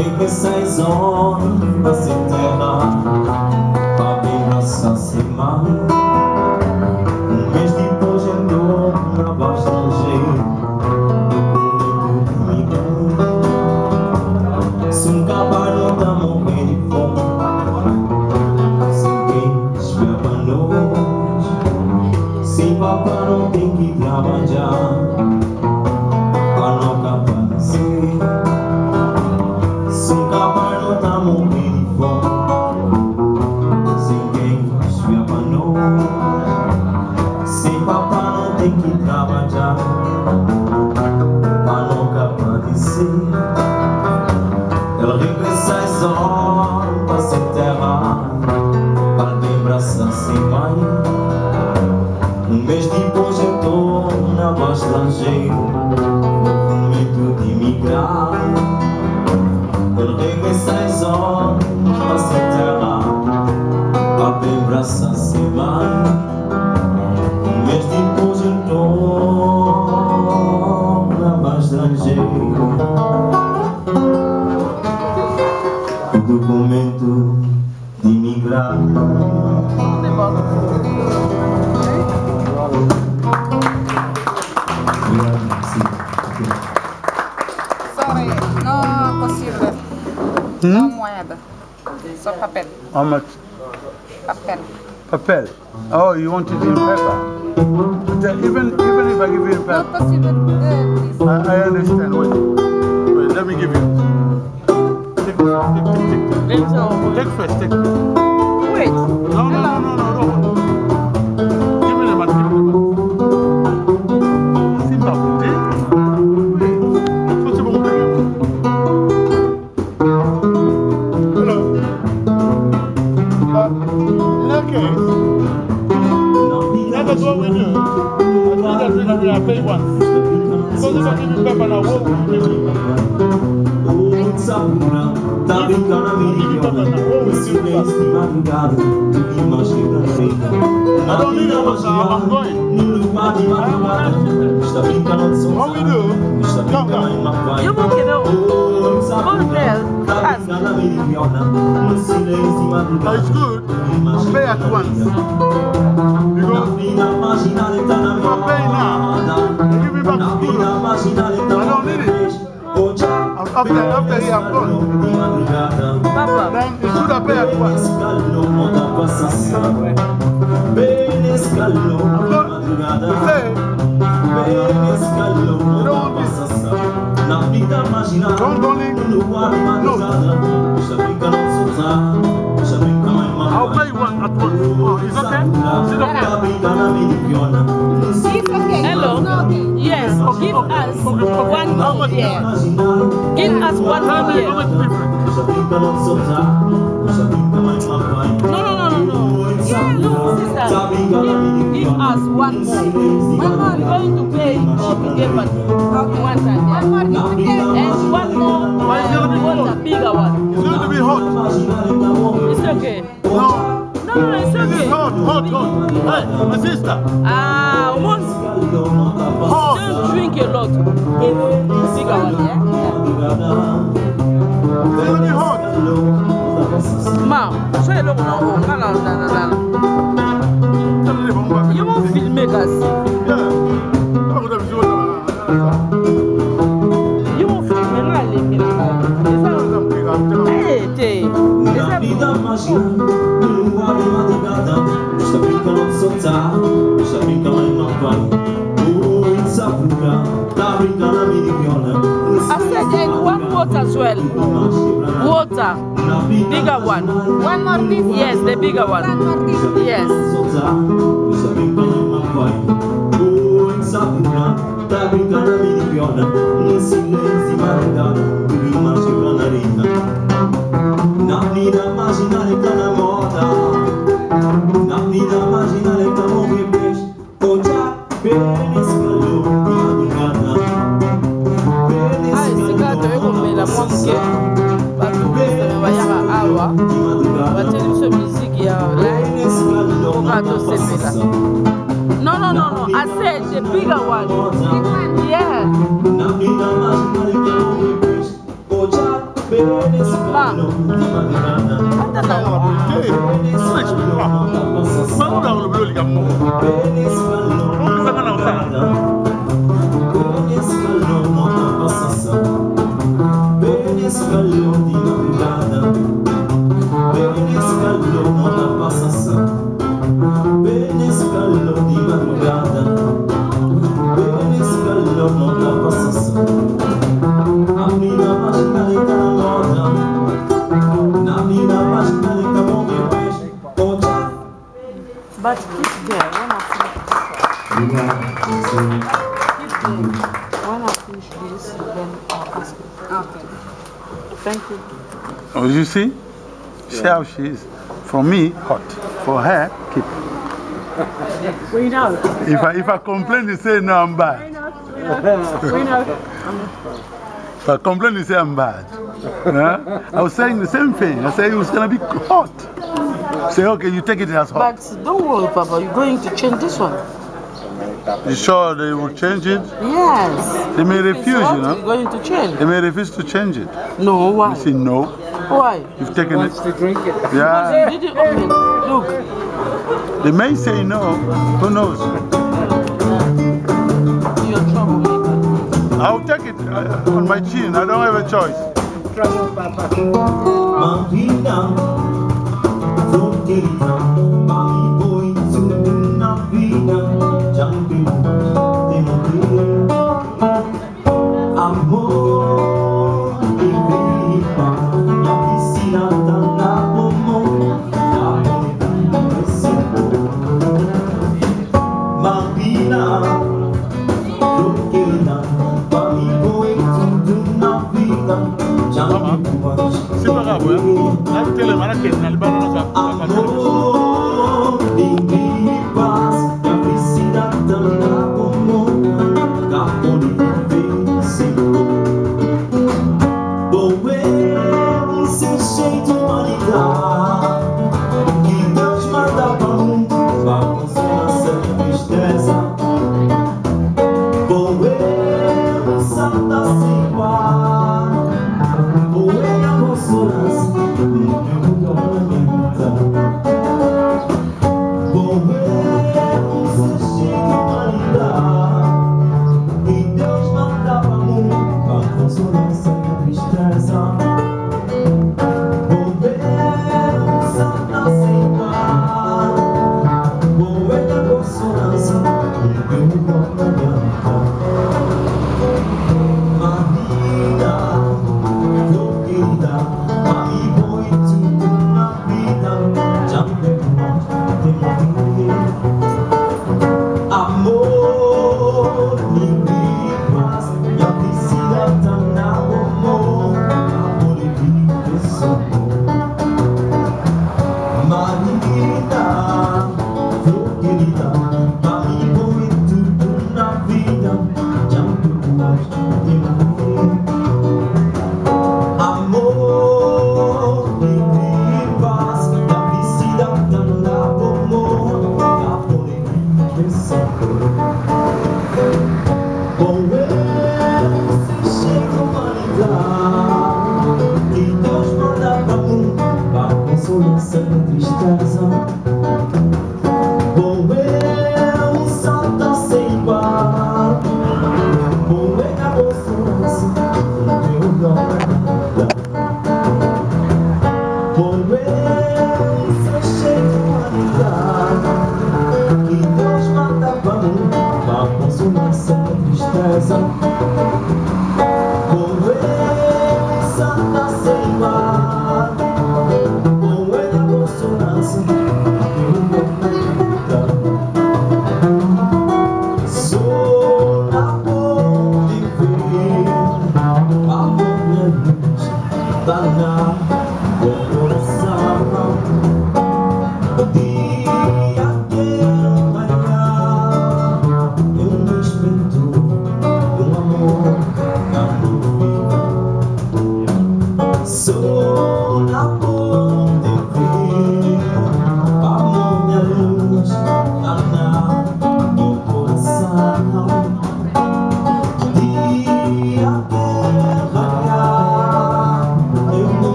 regressais on a se terra para ver nossa semana. Mês depois andou na voz estrangeira do migrante. Se cavalo tá morrer de fome, se quem espera nós, se papai não tem que trabalhar para não acabar. Se cavalo tá morrer de fome, se quem espera nós, se papai não tem que trabalhar para não acabar. Ele regressa às horas sem terra para lembrar-se mãe. Mês depois eu estou na voz estrangeira, com medo de migrar. Ele regressa às horas sem terra para lembrar-se mãe. Mês depois eu estou na voz estrangeira. Documento de imigrar. Sorry, no possible. No moeda. Só papel. How much? Papel. Papel. Oh, you want it in paper? Even if I give you in No paper. possible. Please. I understand. Wait, let me give you. Take first. Wait. No. Give me the money. Simple. Hello. In that case, that's what we do. I think that I pay once. Because if I give you paper now, what will you do? Tá brincando a milhona, o silêncio de madrugada, tu imagina feita. I don't need that much, I'm going. No lugar de madrugada, está brincando de som. What we do? Está brincando em uma vai. You won't get out. Tá brincando a milhona, o silêncio de madrugada. It's good. I'll pay at once. Because if I pay now, they give me back the good. I don't need it. After here, I'm gone. Papa. Then it should have paid at once. I'm not. You say, don't only. No. I'll pay you one at once. Oh, it's okay? Sit up there. It's okay. Hello. Yes. Give us 1 year. Give us 1 year. How much different? No. Sister. Give us 1 more. I'm going to pay together. 1 time. And 1 more. Why is it going to be What's hot? a bigger one? It's going to be hot. It's okay. No. No, it's This is okay. hot. Hey, my sister. Don't drink a lot. Bigger one, yeah? It's going to be hot. Ma, show you look now. You won't film make us. You won't film me Hey, Na vida mágica, no lugar de madrugada, está brincando de soltar, está brincando em uma vai. It's a buga, está brincando a milhona. I said and 1 water as well. Water. Bigger one. 1 more this? Yes, the bigger one. 1 more this? Yes. Está brincando em uma vai. It's a buga, está brincando a milhona. No silêncio de madrugada, uma chibra na areia. Na vida imaginária está na moda. Na vida imaginária está no revés. Olha, pênis calor de madrugada. Esse gato eu comi la monke. Batu bese bayaka awa. Bateli so music ya live. Gato semela. No. I said the bigger one. Yeah. Na vida imaginária está no revés. Olha, But keep there. When I finish this, then I'll ask you. Okay. Thank you. Oh, you see? See how she is. For me, hot. For her, keep. We know. If I complain, they say no, I'm bad. We know. If I complain, they say I'm bad. I was saying the same thing. I said it was going to be hot. Say, okay, you take it as hot. But don't worry, Papa, you're going to change this one. You sure they will change it? Yes. They may refuse, you know. You're going to change. They may refuse to change it. No, why? You say no. Why? You've taken it. To drink it. Yeah. You didn't open. Look. They may say no. Who knows? You're troublemaker. I'll take it on my chin. I don't have a choice. Trouble, Papa.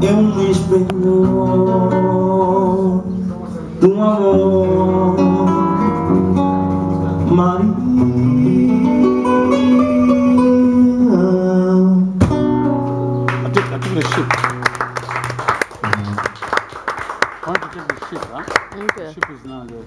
é espelho de amor, Maria. I took the ship. I want to take the ship, huh? Okay. The ship is now there.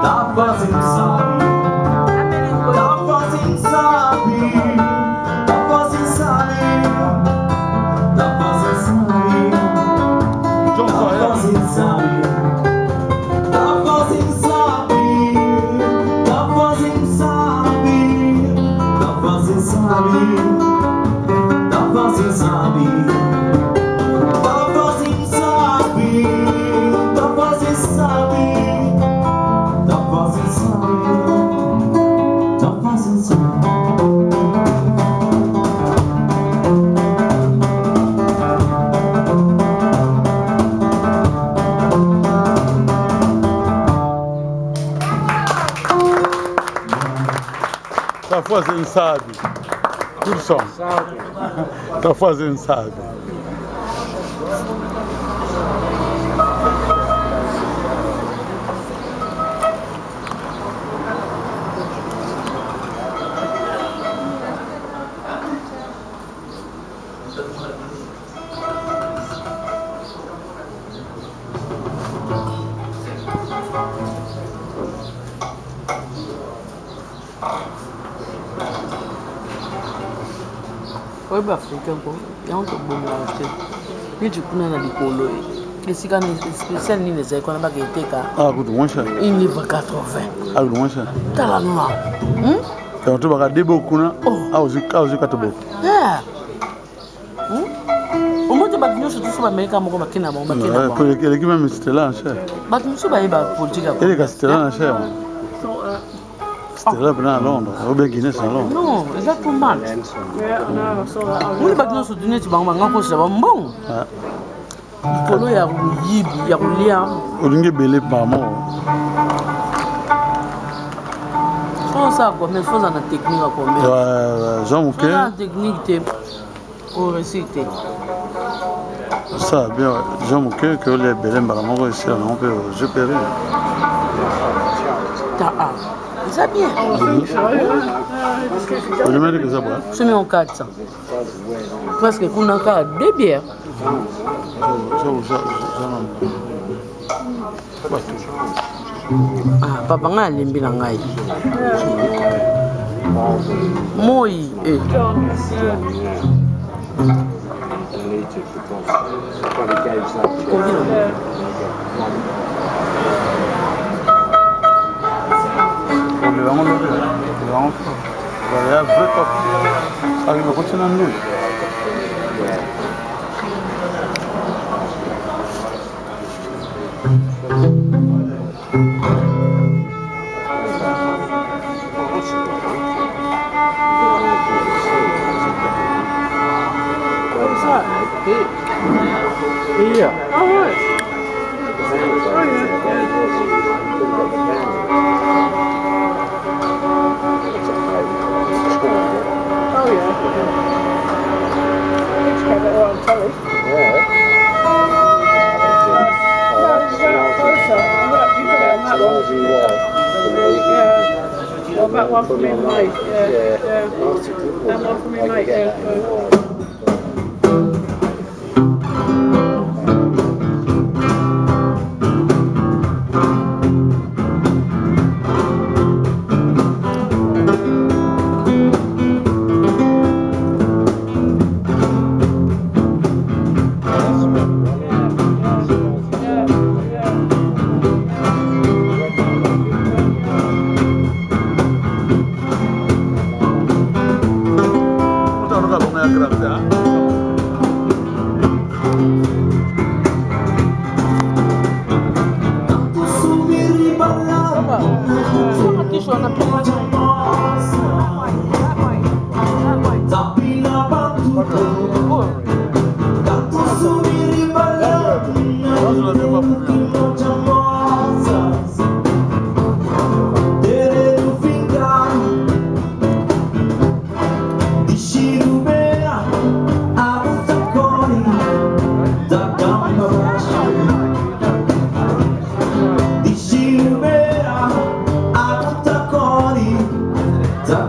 Tá fazendo sabe. Tá fazendo sabe. Tudo só. Tá fazendo sabe. Oi, Africain, il y a un peu de bon acheter. Mais du coup, on a des colos. Et si on est spécial, il y a des économies qui étaient là. Ah, good, moins cher. Il livre 80. Ah, good, moins cher. T'as la noire. Quand tu vas regarder beaucoup, ah, aussi 4 beaucoup. Au moins, tu vas venir sur tout ce Américain, moi, je vais venir. Pour l'équipe même, c'était là, cher. Je vais venir politique. Et les c'était là, cher. C'était là, à Londres. Au Guinée, c'est à Londres. Non, c'est tout mal. On est pas sur Tunis, tu vas en c'est bon. Il y a un lien. On est belé par moi. Ça, comme il faut dans la technique. Jean-Mouquet. La technique, pour réciter. Ça, bien, Jean-Mouquet, que les belés par moi, ici, on peut je périr. C'est bien. Je mets que ça va. Je mets en 400. Parce que qu'on a encore 2 bières. Ah, papa nga limbi na ngai. Moi, Le vamos a ver top. Alguien lo coche en luz. What's that? Yeah. Oh, right. Oh, yeah. Just have it all on telly. Yeah. No, it's right closer. Look, you got it on that one. Yeah. Well, that one for me and mate. Yeah. That one for me and mate. Yeah. Da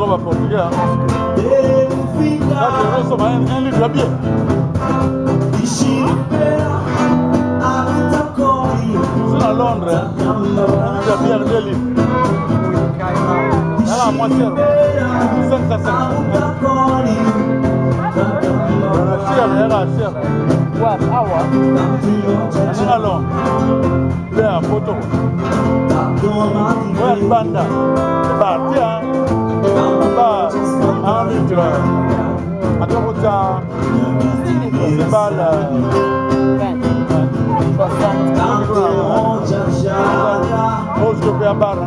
va portugais. Là, je reçois un livre à bien. C'est à Londres. Un livre à bien, 2 livres. Là, moi, c'est 5 à 5. Cher. Ouais, ah ouais. À Londres. Là, photo. Ouais, banda. C'est parti, hein. Un litre. Attends, c'est pas la... 60. Pose que per barra,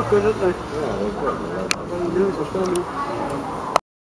Good, isn't it?